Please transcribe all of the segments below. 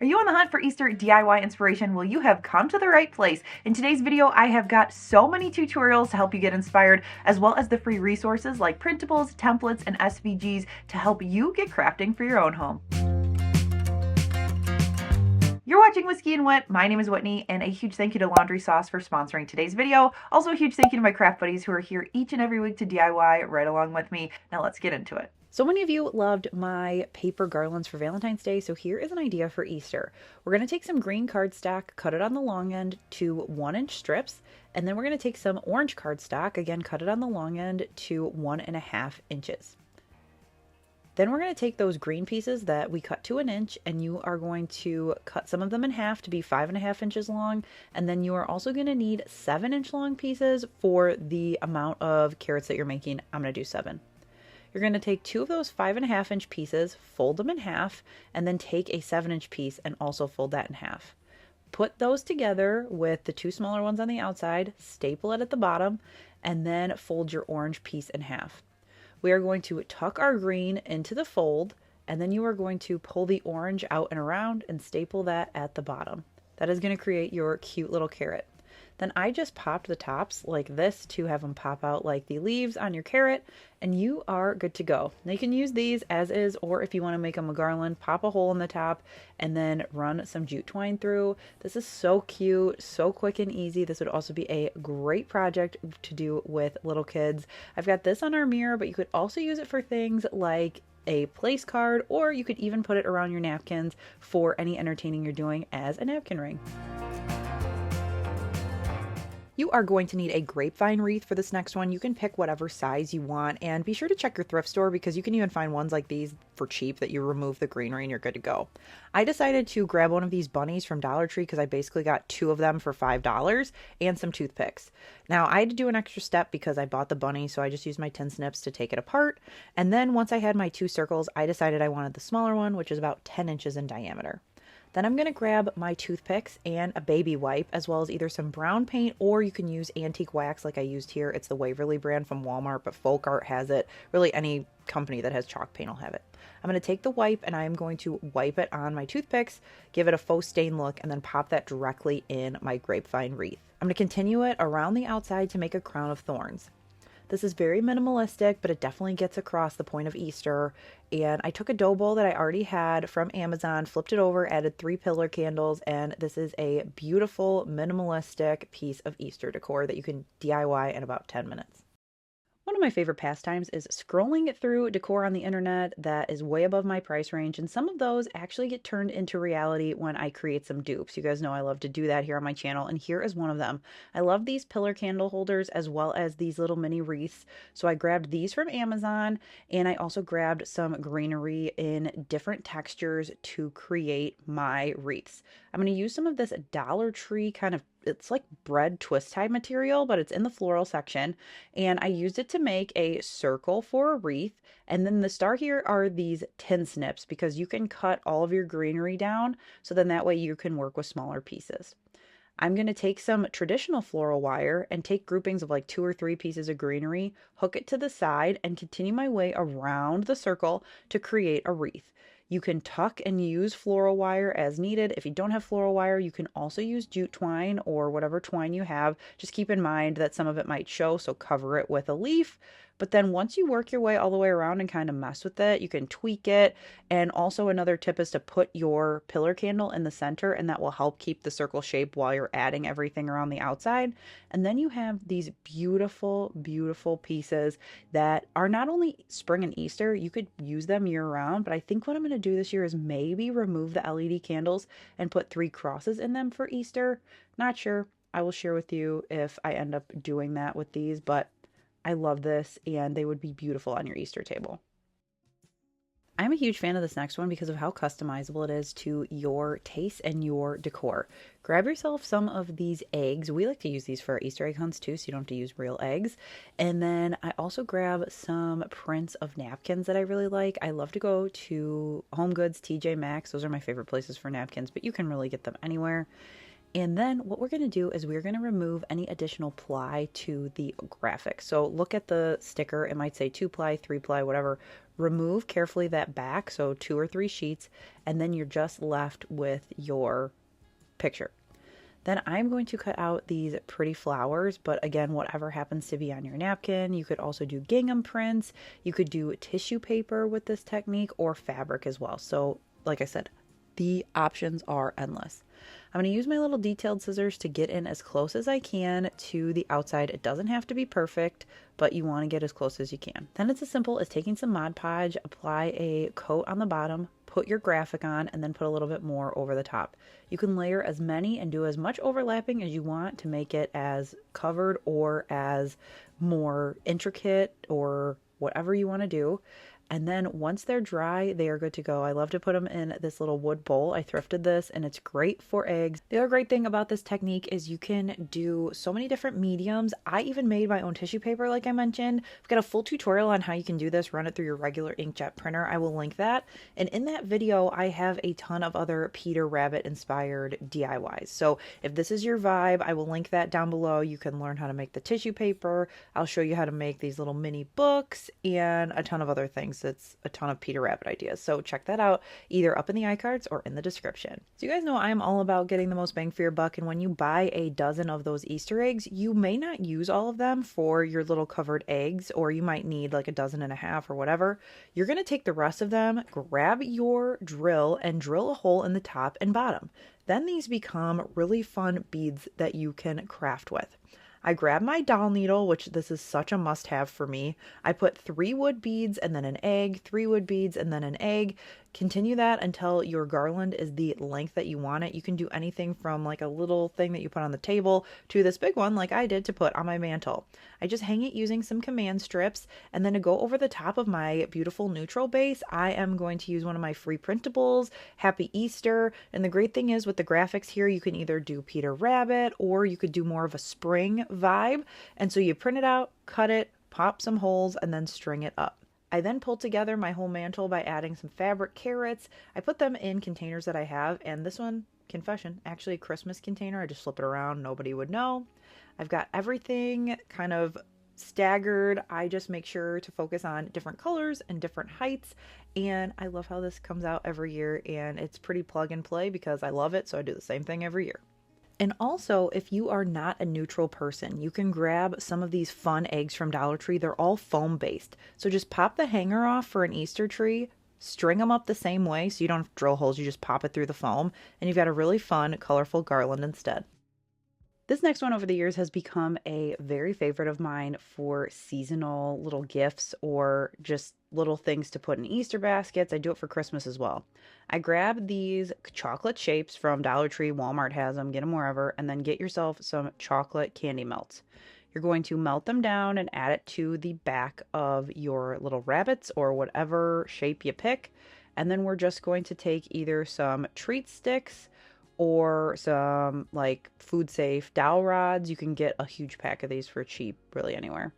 Are you on the hunt for Easter DIY inspiration? Well, you have come to the right place. In today's video, I have got so many tutorials to help you get inspired, as well as the free resources like printables, templates, and SVGs to help you get crafting for your own home. You're watching Whiskey and Whit. My name is Whitney, and a huge thank you to Laundry Sauce for sponsoring today's video. Also, a huge thank you to my craft buddies who are here each and every week to DIY right along with me. Now let's get into it. So many of you loved my paper garlands for Valentine's Day, so here is an idea for Easter. We're going to take some green cardstock, cut it on the long end to 1-inch strips, and then we're going to take some orange cardstock, again cut it on the long end to 1.5 inches. Then we're going to take those green pieces that we cut to 1 inch, and you are going to cut some of them in half to be 5.5 inches long, and then you are also going to need 7-inch long pieces for the amount of carrots that you're making. I'm going to do 7. You're going to take 2 of those 5.5-inch pieces, fold them in half, and then take a 7-inch piece and also fold that in half. Put those together with the 2 smaller ones on the outside, staple it at the bottom, and then fold your orange piece in half. We are going to tuck our green into the fold, and then you are going to pull the orange out and around and staple that at the bottom. That is going to create your cute little carrot. Then I just popped the tops like this to have them pop out like the leaves on your carrot, and you are good to go. Now you can use these as is, or if you want to make them a garland, pop a hole in the top and then run some jute twine through. This is so cute, so quick and easy. This would also be a great project to do with little kids. I've got this on our mirror, but you could also use it for things like a place card, or you could even put it around your napkins for any entertaining you're doing as a napkin ring. You are going to need a grapevine wreath for this next one. You can pick whatever size you want, and be sure to check your thrift store because you can even find ones like these for cheap that you remove the greenery and you're good to go. I decided to grab one of these bunnies from Dollar Tree because I basically got 2 of them for $5 and some toothpicks. Now I had to do an extra step because I bought the bunny, so I just used my tin snips to take it apart. And then once I had my 2 circles, I decided I wanted the smaller one, which is about 10 inches in diameter. Then I'm going to grab my toothpicks and a baby wipe, as well as either some brown paint, or you can use antique wax like I used here. It's the Waverly brand from Walmart, but Folk Art has it. Really, any company that has chalk paint will have it. I'm going to take the wipe and I'm going to wipe it on my toothpicks, give it a faux stain look, and then pop that directly in my grapevine wreath. I'm going to continue it around the outside to make a crown of thorns. This is very minimalistic, but it definitely gets across the point of Easter. And I took a dough bowl that I already had from Amazon, flipped it over, added 3 pillar candles, and this is a beautiful minimalistic piece of Easter decor that you can DIY in about 10 minutes. One of my favorite pastimes is scrolling through decor on the internet that is way above my price range, and some of those actually get turned into reality when I create some dupes. You guys know I love to do that here on my channel, and here is one of them. I love these pillar candle holders as well as these little mini wreaths, so I grabbed these from Amazon, and I also grabbed some greenery in different textures to create my wreaths. I'm going to use some of this Dollar Tree kind of, it's like bread twist tie material, but it's in the floral section, and I used it to make a circle for a wreath. And then the star here are these tin snips because you can cut all of your greenery down, so then that way you can work with smaller pieces. I'm going to take some traditional floral wire and take groupings of like 2 or 3 pieces of greenery, hook it to the side, and continue my way around the circle to create a wreath. You can tuck and use floral wire as needed. If you don't have floral wire, you can also use jute twine or whatever twine you have. Just keep in mind that some of it might show, so cover it with a leaf. But then once you work your way all the way around and kind of mess with it, you can tweak it. And also another tip is to put your pillar candle in the center, and that will help keep the circle shape while you're adding everything around the outside. And then you have these beautiful, beautiful pieces that are not only spring and Easter, you could use them year round, but I think what I'm going to do this year is maybe remove the LED candles and put 3 crosses in them for Easter. Not sure. I will share with you if I end up doing that with these, but I love this, and they would be beautiful on your Easter table. I'm a huge fan of this next one because of how customizable it is to your taste and your decor. Grab yourself some of these eggs. We like to use these for our Easter egg hunts too, so you don't have to use real eggs. And then I also grab some prints of napkins that I really like. I love to go to Home Goods, TJ Maxx. Those are my favorite places for napkins, but you can really get them anywhere. And then what we're going to do is we're going to remove any additional ply to the graphic. So look at the sticker. It might say 2 ply, 3 ply, whatever. Remove carefully that back, so 2 or 3 sheets, and then you're just left with your picture. Then I'm going to cut out these pretty flowers, but again, whatever happens to be on your napkin. You could also do gingham prints. You could do tissue paper with this technique, or fabric as well. So like I said, the options are endless. I'm going to use my little detailed scissors to get in as close as I can to the outside. It doesn't have to be perfect, but you want to get as close as you can. Then it's as simple as taking some Mod Podge, apply a coat on the bottom, put your graphic on, and then put a little bit more over the top. You can layer as many and do as much overlapping as you want to make it as covered or as more intricate or whatever you want to do. And then once they're dry, they are good to go. I love to put them in this little wood bowl. I thrifted this and it's great for eggs. The other great thing about this technique is you can do so many different mediums. I even made my own tissue paper like I mentioned. I've got a full tutorial on how you can do this. Run it through your regular inkjet printer. I will link that. And in that video, I have a ton of other Peter Rabbit inspired DIYs. So if this is your vibe, I will link that down below. You can learn how to make the tissue paper. I'll show you how to make these little mini books and a ton of other things. It's a ton of Peter Rabbit ideas. So check that out either up in the iCards or in the description. So you guys know I'm all about getting the most bang for your buck. And when you buy a dozen of those Easter eggs, you may not use all of them for your little covered eggs, or you might need like a dozen and a half or whatever. You're going to take the rest of them, grab your drill and drill a hole in the top and bottom. Then these become really fun beads that you can craft with. I grabbed my doll needle, which this is such a must-have for me. I put 3 wood beads and then an egg, 3 wood beads and then an egg. Continue that until your garland is the length that you want it. You can do anything from like a little thing that you put on the table to this big one like I did to put on my mantle. I just hang it using some command strips, and then to go over the top of my beautiful neutral base, I am going to use one of my free printables, Happy Easter. And the great thing is with the graphics here, you can either do Peter Rabbit or you could do more of a spring vibe. And so you print it out, cut it, pop some holes, and then string it up. I then pulled together my whole mantle by adding some fabric carrots. I put them in containers that I have, and this one, confession, actually a Christmas container. I just flip it around, nobody would know. I've got everything kind of staggered. I just make sure to focus on different colors and different heights, and I love how this comes out every year, and it's pretty plug and play because I love it, so I do the same thing every year. And also, if you are not a neutral person, you can grab some of these fun eggs from Dollar Tree. They're all foam based. So just pop the hanger off for an Easter tree, string them up the same way so you don't have to drill holes, you just pop it through the foam, and you've got a really fun, colorful garland instead. This next one over the years has become a very favorite of mine for seasonal little gifts or just little things to put in Easter baskets. I do it for Christmas as well. I grab these chocolate shapes from Dollar Tree, Walmart has them, get them wherever, and then get yourself some chocolate candy melts. You're going to melt them down and add it to the back of your little rabbits or whatever shape you pick. And then we're just going to take either some treat sticks or some like food safe dowel rods. You can get a huge pack of these for cheap really anywhere.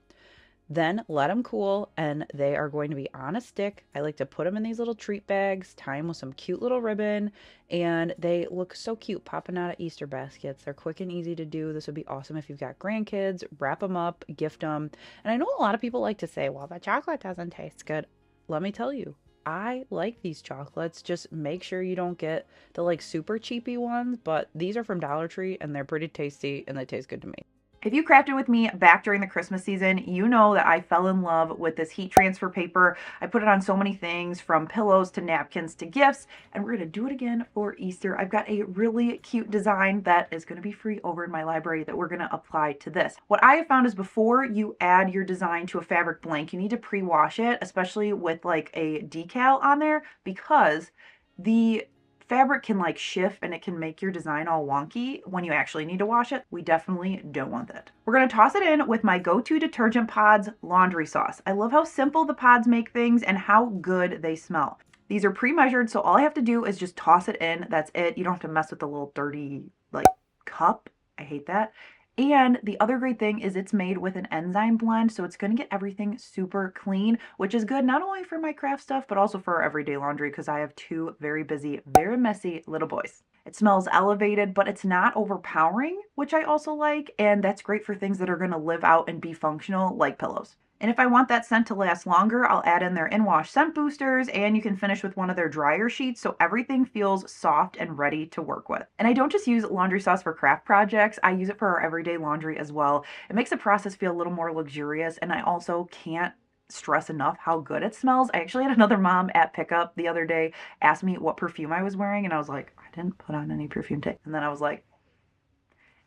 Then let them cool, and they are going to be on a stick. I like to put them in these little treat bags, tie them with some cute little ribbon, and they look so cute popping out of Easter baskets. They're quick and easy to do. This would be awesome if you've got grandkids. Wrap them up, gift them. And I know a lot of people like to say, well, the chocolate doesn't taste good. Let me tell you, I like these chocolates. Just make sure you don't get the like super cheapy ones, but these are from Dollar Tree and they're pretty tasty and they taste good to me. If you crafted with me back during the Christmas season, you know that I fell in love with this heat transfer paper. I put it on so many things, from pillows to napkins to gifts, and we're going to do it again for Easter. I've got a really cute design that is going to be free over in my library that we're going to apply to this. What I have found is before you add your design to a fabric blank, you need to pre-wash it, especially with like a decal on there, because the fabric can like shift and it can make your design all wonky when you actually need to wash it. We definitely don't want that. We're going to toss it in with my go-to detergent pods laundry sauce. I love how simple the pods make things and how good they smell. These are pre-measured, so all I have to do is just toss it in. That's it. You don't have to mess with the little dirty like cup. I hate that. And the other great thing is it's made with an enzyme blend, so it's going to get everything super clean, which is good not only for my craft stuff, but also for our everyday laundry because I have 2 very busy, very messy little boys. It smells elevated, but it's not overpowering, which I also like, and that's great for things that are going to live out and be functional, like pillows. And if I want that scent to last longer, I'll add in their in-wash scent boosters, and you can finish with one of their dryer sheets so everything feels soft and ready to work with. And I don't just use laundry sauce for craft projects, I use it for our everyday laundry as well. It makes the process feel a little more luxurious, and I also can't stress enough how good it smells. I actually had another mom at pickup the other day ask me what perfume I was wearing, and I was like, I didn't put on any perfume today. And then I was like,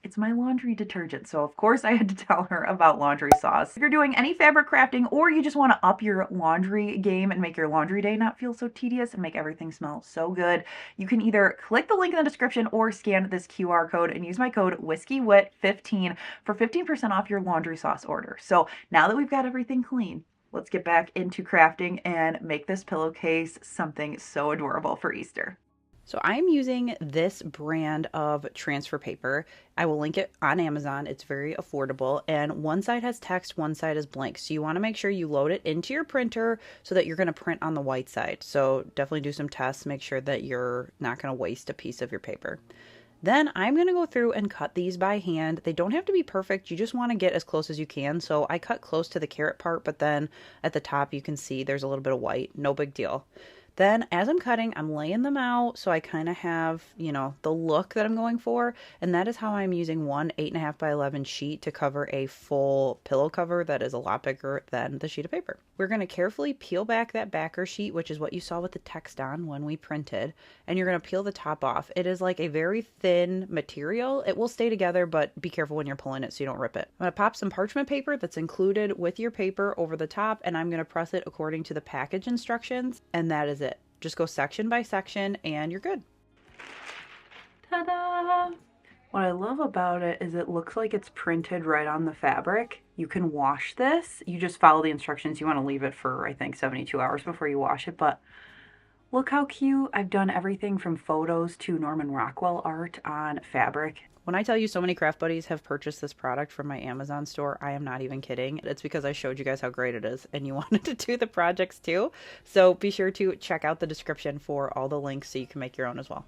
it's my laundry detergent. So of course I had to tell her about laundry sauce. If you're doing any fabric crafting or you just want to up your laundry game and make your laundry day not feel so tedious and make everything smell so good, you can either click the link in the description or scan this QR code and use my code WhiskeyWhit15 for 15% off your laundry sauce order. So now that we've got everything clean, let's get back into crafting and make this pillowcase something so adorable for Easter. So I'm using this brand of transfer paper. I will link it on Amazon. It's very affordable, and one side has text, one side is blank. So you want to make sure you load it into your printer so that you're going to print on the white side. So definitely do some tests, make sure that you're not going to waste a piece of your paper. Then I'm going to go through and cut these by hand. They don't have to be perfect. You just want to get as close as you can. So I cut close to the carrot part, but then at the top you can see there's a little bit of white. No big deal. Then as I'm cutting, I'm laying them out so I kind of have, the look that I'm going for. And that is how I'm using one 8.5 by 11 sheet to cover a full pillow cover that is a lot bigger than the sheet of paper. We're going to carefully peel back that backer sheet, which is what you saw with the text on when we printed. And you're going to peel the top off. It is like a very thin material. It will stay together, but be careful when you're pulling it so you don't rip it. I'm going to pop some parchment paper that's included with your paper over the top, and I'm going to press it according to the package instructions. And that is it. Just go section by section and you're good. Ta-da! What I love about it is it looks like it's printed right on the fabric. You can wash this. You just follow the instructions. You want to leave it for, I think, 72 hours before you wash it, but look how cute. I've done everything from photos to Norman Rockwell art on fabric. When I tell you so many craft buddies have purchased this product from my Amazon store, I am not even kidding. It's because I showed you guys how great it is and you wanted to do the projects too. So be sure to check out the description for all the links so you can make your own as well.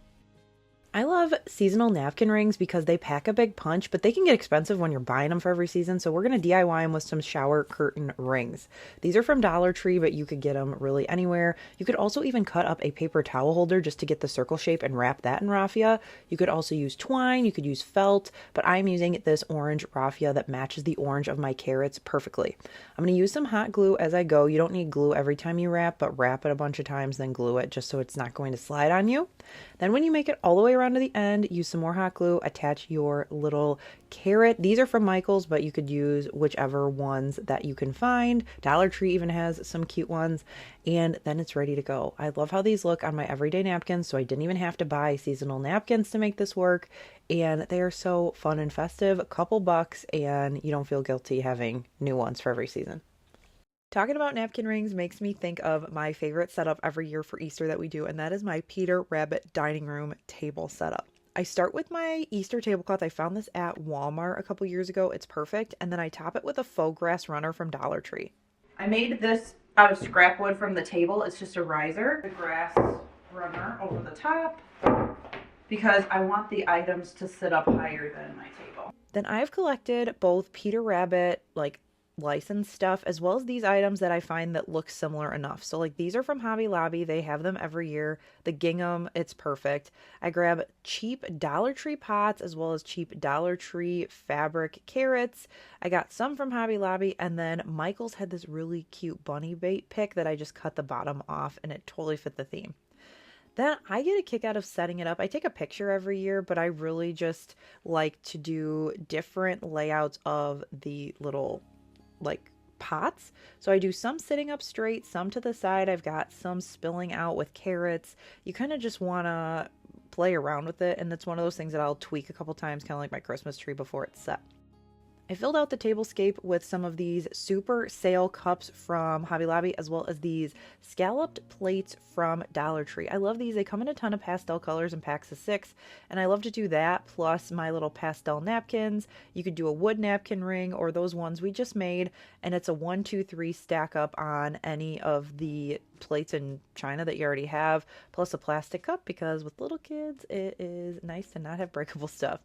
I love seasonal napkin rings because they pack a big punch, but they can get expensive when you're buying them for every season. So we're going to DIY them with some shower curtain rings. These are from Dollar Tree, but you could get them really anywhere. You could also even cut up a paper towel holder just to get the circle shape and wrap that in raffia. You could also use twine, you could use felt, but I'm using this orange raffia that matches the orange of my carrots perfectly. I'm going to use some hot glue as I go. You don't need glue every time you wrap, but wrap it a bunch of times, then glue it just so it's not going to slide on you. Then when you make it all the way around to the end, use some more hot glue, attach your little carrot. These are from Michael's, but you could use whichever ones that you can find. Dollar Tree even has some cute ones, and then it's ready to go. I love how these look on my everyday napkins, so I didn't even have to buy seasonal napkins to make this work, and they are so fun and festive. A couple bucks, and you don't feel guilty having new ones for every season. Talking about napkin rings makes me think of my favorite setup every year for Easter that we do, and that is my Peter Rabbit dining room table setup. I start with my Easter tablecloth. I found this at Walmart a couple years ago. It's perfect. And then I top it with a faux grass runner from Dollar Tree. I made this out of scrap wood from the table. It's just a riser. The grass runner over the top because I want the items to sit up higher than my table. Then I've collected both Peter Rabbit, licensed stuff, as well as these items that I find that look similar enough. So these are from Hobby Lobby. They have them every year. The gingham, it's perfect. I grab cheap Dollar Tree pots as well as cheap Dollar Tree fabric carrots. I got some from Hobby Lobby, and then Michael's had this really cute bunny bait pick that I just cut the bottom off and it totally fit the theme. Then I get a kick out of setting it up. I take a picture every year, but I really just like to do different layouts of the little pots. So I do some sitting up straight, some to the side. I've got some spilling out with carrots. You kind of just want to play around with it, and it's one of those things that I'll tweak a couple times, kind of like my Christmas tree before it's set. I filled out the tablescape with some of these super sale cups from Hobby Lobby, as well as these scalloped plates from Dollar Tree. I love these. They come in a ton of pastel colors in packs of 6, and I love to do that, plus my little pastel napkins. You could do a wood napkin ring or those ones we just made, and it's a 1, 2, 3 stack up on any of the plates in China that you already have, plus a plastic cup, because with little kids, it is nice to not have breakable stuff.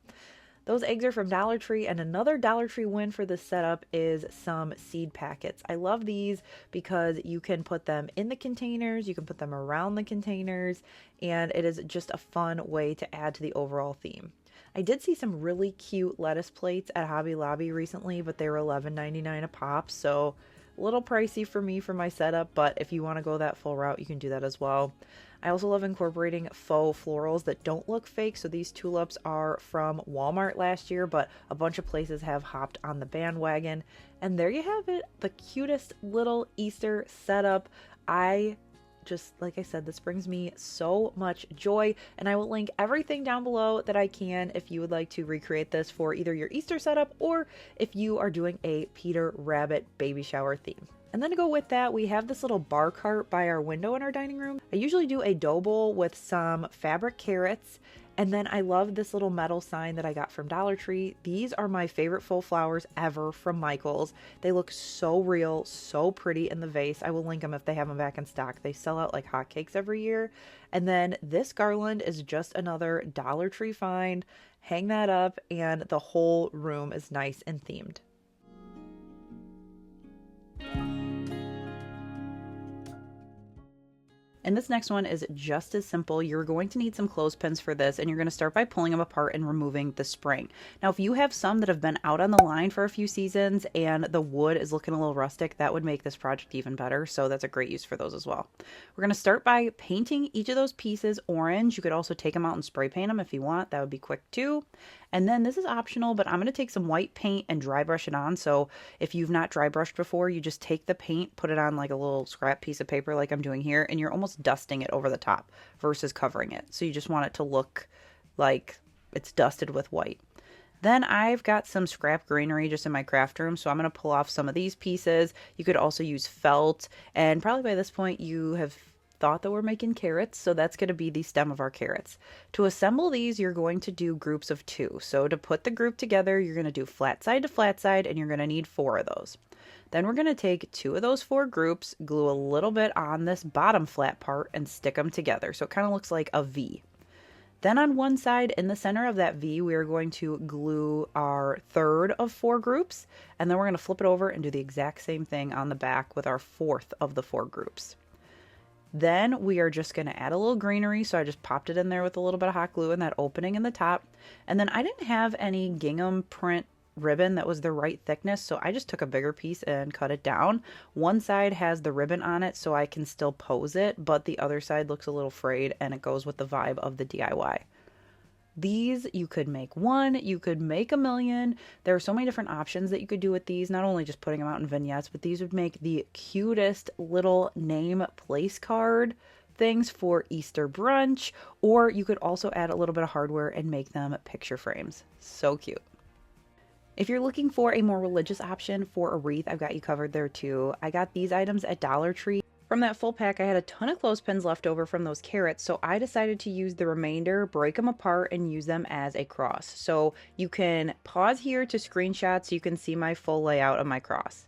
Those eggs are from Dollar Tree, and another Dollar Tree win for this setup is some seed packets. I love these because you can put them in the containers, you can put them around the containers, and it is just a fun way to add to the overall theme. I did see some really cute lettuce plates at Hobby Lobby recently, but they were $11.99 a pop, so a little pricey for me for my setup, but if you want to go that full route, you can do that as well. I also love incorporating faux florals that don't look fake. So these tulips are from Walmart last year, but a bunch of places have hopped on the bandwagon. And there you have it, the cutest little Easter setup. Like I said, this brings me so much joy, and I will link everything down below that I can if you would like to recreate this for either your Easter setup or if you are doing a Peter Rabbit baby shower theme. And then to go with that, we have this little bar cart by our window in our dining room. I usually do a dough bowl with some fabric carrots, and then I love this little metal sign that I got from Dollar Tree. These are my favorite faux flowers ever from Michaels. They look so real, so pretty in the vase. I will link them if they have them back in stock. They sell out like hotcakes every year. And then this garland is just another Dollar Tree find. Hang that up, and the whole room is nice and themed. And this next one is just as simple. You're going to need some clothespins for this, and you're going to start by pulling them apart and removing the spring. Now, if you have some that have been out on the line for a few seasons and the wood is looking a little rustic, that would make this project even better. So that's a great use for those as well. We're going to start by painting each of those pieces orange. You could also take them out and spray paint them if you want. That would be quick too. And then this is optional, but I'm going to take some white paint and dry brush it on. So if you've not dry brushed before, you just take the paint, put it on like a little scrap piece of paper like I'm doing here, and you're almost dusting it over the top versus covering it. So you just want it to look like it's dusted with white. Then I've got some scrap greenery just in my craft room, so I'm going to pull off some of these pieces. You could also use felt, and probably by this point you have thought that we're making carrots, so that's going to be the stem of our carrots. To assemble these, you're going to do groups of 2. So to put the group together, you're going to do flat side to flat side, and you're going to need 4 of those. Then we're going to take 2 of those 4 groups, glue a little bit on this bottom flat part, and stick them together. So it kind of looks like a V. Then on one side, in the center of that V, we are going to glue our third of 4 groups, and then we're going to flip it over and do the exact same thing on the back with our fourth of the 4 groups. Then we are just going to add a little greenery, so I just popped it in there with a little bit of hot glue in that opening in the top. And then I didn't have any gingham print ribbon that was the right thickness, so I just took a bigger piece and cut it down. One side has the ribbon on it so I can still pose it, but the other side looks a little frayed, and it goes with the vibe of the DIY. These, you could make 1, you could make 1,000,000. There are so many different options that you could do with these, not only just putting them out in vignettes, but these would make the cutest little name place card things for Easter brunch, or you could also add a little bit of hardware and make them picture frames. So cute. If you're looking for a more religious option for a wreath, I've got you covered there too. I got these items at Dollar Tree. From that full pack, I had a ton of clothespins left over from those carrots, so I decided to use the remainder, break them apart, and use them as a cross. So you can pause here to screenshot so you can see my full layout of my cross.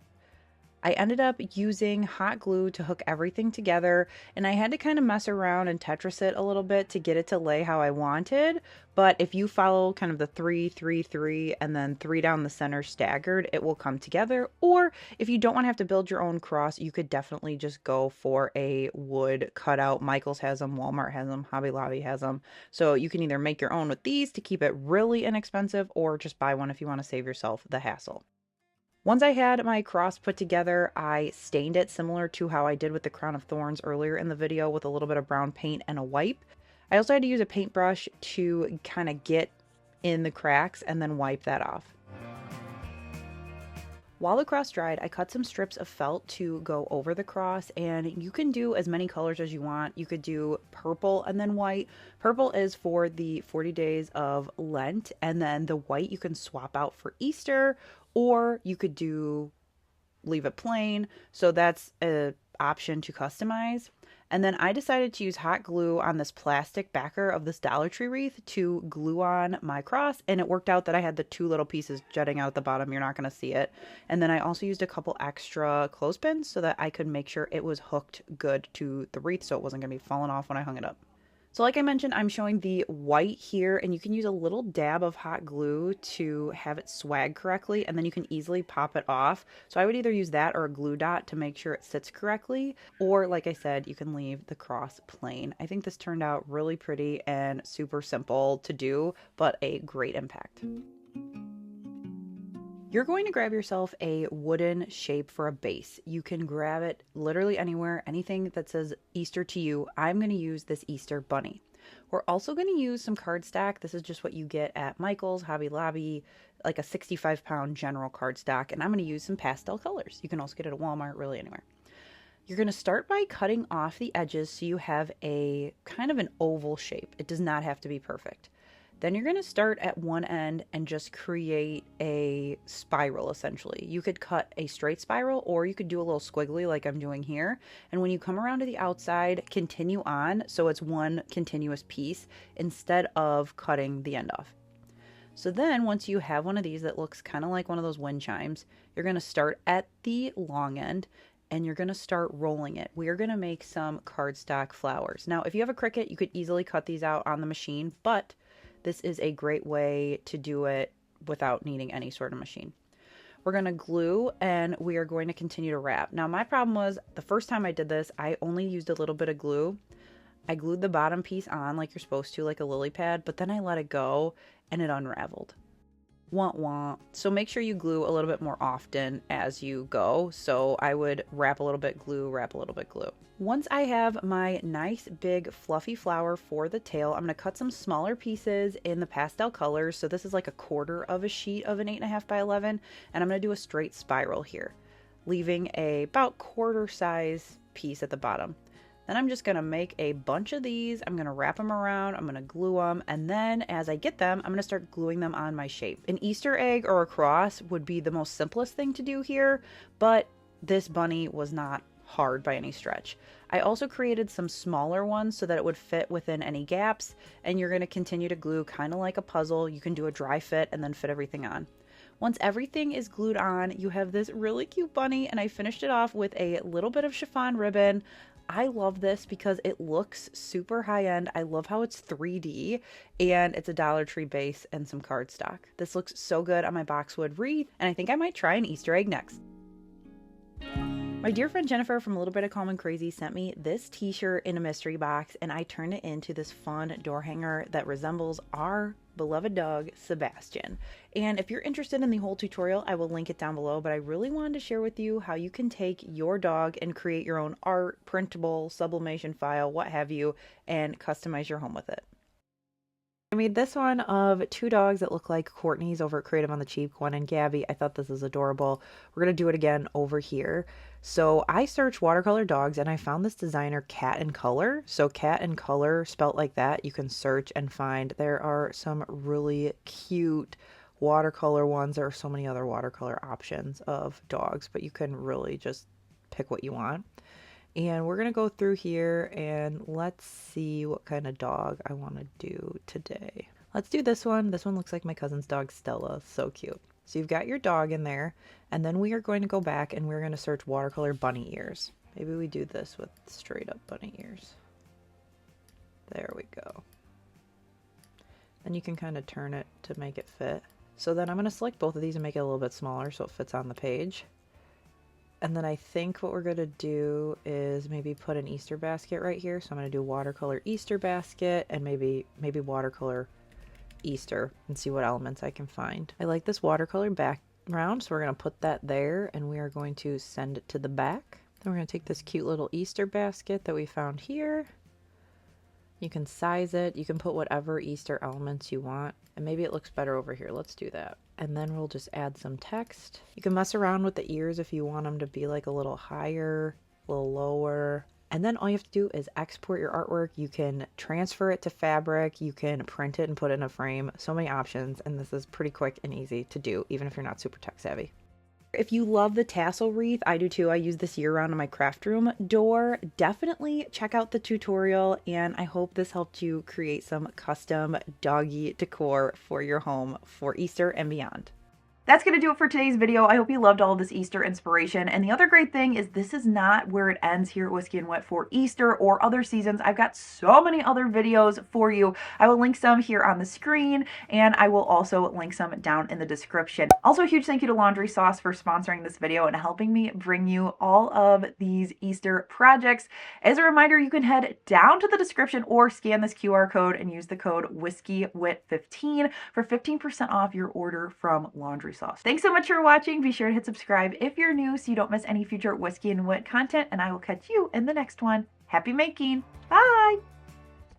I ended up using hot glue to hook everything together, and I had to kind of mess around and Tetris it a little bit to get it to lay how I wanted. But if you follow kind of the 3, 3, 3, and then 3 down the center staggered, it will come together. Or if you don't want to have to build your own cross, you could definitely just go for a wood cutout. Michaels has them, Walmart has them, Hobby Lobby has them. So you can either make your own with these to keep it really inexpensive, or just buy one if you want to save yourself the hassle. Once I had my cross put together, I stained it similar to how I did with the crown of thorns earlier in the video with a little bit of brown paint and a wipe. I also had to use a paintbrush to kind of get in the cracks and then wipe that off. While the cross dried, I cut some strips of felt to go over the cross, and you can do as many colors as you want. You could do purple and then white. Purple is for the 40 days of Lent, and then the white you can swap out for Easter, or you could leave it plain. So that's an option to customize. And then I decided to use hot glue on this plastic backer of this Dollar Tree wreath to glue on my cross, and it worked out that I had the 2 little pieces jutting out at the bottom. You're not going to see it. And then I also used a couple extra clothespins so that I could make sure it was hooked good to the wreath so it wasn't going to be falling off when I hung it up. So like I mentioned, I'm showing the white here, and you can use a little dab of hot glue to have it swag correctly, and then you can easily pop it off. So I would either use that or a glue dot to make sure it sits correctly, or like I said, you can leave the cross plain. I think this turned out really pretty and super simple to do, but a great impact. You're going to grab yourself a wooden shape for a base. You can grab it literally anywhere, anything that says Easter to you. I'm going to use this Easter bunny. We're also going to use some cardstock. This is just what you get at Michael's, Hobby Lobby, like a 65-pound general cardstock. And I'm going to use some pastel colors. You can also get it at Walmart, really anywhere. You're going to start by cutting off the edges so you have a kind of an oval shape. It does not have to be perfect. Then you're going to start at one end and just create a spiral, essentially. You could cut a straight spiral, or you could do a little squiggly like I'm doing here. And when you come around to the outside, continue on so it's one continuous piece instead of cutting the end off. So then once you have one of these that looks kind of like one of those wind chimes, you're going to start at the long end and you're going to start rolling it. We are going to make some cardstock flowers. Now, if you have a Cricut, you could easily cut these out on the machine, but this is a great way to do it without needing any sort of machine. We're going to glue and we are going to continue to wrap. Now, my problem was the first time I did this, I only used a little bit of glue. I glued the bottom piece on like you're supposed to, like a lily pad, but then I let it go and it unraveled. Wah wah. So make sure you glue a little bit more often as you go. So I would wrap a little bit glue, wrap a little bit glue. Once I have my nice big fluffy flower for the tail, I'm going to cut some smaller pieces in the pastel colors. So this is like a quarter of a sheet of an 8.5 by 11, and I'm going to do a straight spiral here, leaving a about quarter size piece at the bottom. Then I'm just going to make a bunch of these. I'm going to wrap them around. I'm going to glue them. And then as I get them, I'm going to start gluing them on my shape. An Easter egg or a cross would be the most simplest thing to do here, but this bunny was not hard by any stretch. I also created some smaller ones so that it would fit within any gaps. And you're going to continue to glue kind of like a puzzle. You can do a dry fit and then fit everything on. Once everything is glued on, you have this really cute bunny, and I finished it off with a little bit of chiffon ribbon. I love this because it looks super high-end. I love how it's 3D, and it's a Dollar Tree base and some cardstock. This looks so good on my boxwood wreath, and I think I might try an Easter egg next. My dear friend Jennifer from A Little Bit of Calm and Crazy sent me this t-shirt in a mystery box, and I turned it into this fun door hanger that resembles our beloved dog, Sebastian. And if you're interested in the whole tutorial, I will link it down below, but I really wanted to share with you how you can take your dog and create your own art, printable, sublimation file, what have you, and customize your home with it. I made this one of two dogs that look like Courtney's over at Creative on the Cheap, Gwen and Gabby. I thought this is adorable. We're going to do it again over here. So I searched watercolor dogs and I found this designer Cat and Color. So Cat and Color spelt like that. You can search and find there are some really cute watercolor ones. There are so many other watercolor options of dogs, but you can really just pick what you want. And we're going to go through here and let's see what kind of dog I want to do today. Let's do this one. This one looks like my cousin's dog, Stella. So cute. So you've got your dog in there, and then we are going to go back and we're going to search watercolor bunny ears. Maybe we do this with straight up bunny ears. There we go. Then you can kind of turn it to make it fit. So then I'm going to select both of these and make it a little bit smaller so it fits on the page. And then I think what we're going to do is maybe put an Easter basket right here. So I'm going to do watercolor Easter basket and maybe watercolor Easter and see what elements I can find. I like this watercolor background, so we're going to put that there and we are going to send it to the back. Then we're going to take this cute little Easter basket that we found here. You can size it. You can put whatever Easter elements you want. And maybe it looks better over here. Let's do that. And then we'll just add some text. You can mess around with the ears if you want them to be like a little higher, a little lower. And then all you have to do is export your artwork. You can transfer it to fabric. You can print it and put it in a frame. So many options. And this is pretty quick and easy to do, even if you're not super tech savvy. If you love the tassel wreath, I do too. I use this year-round on my craft room door. Definitely check out the tutorial, and I hope this helped you create some custom doggy decor for your home for Easter and beyond. that's going to do it for today's video. I hope you loved all of this Easter inspiration. And the other great thing is this is not where it ends here at Whiskey and Whit for Easter or other seasons. I've got so many other videos for you. I will link some here on the screen, and I will also link some down in the description. Also, a huge thank you to Laundry Sauce for sponsoring this video and helping me bring you all of these Easter projects. As a reminder, you can head down to the description or scan this QR code and use the code WhiskeyWhit15 for 15% off your order from Laundry Sauce. Thanks so much for watching. Be sure to hit subscribe if you're new so you don't miss any future Whiskey and Whit content, and I will catch you in the next one. Happy making! Bye!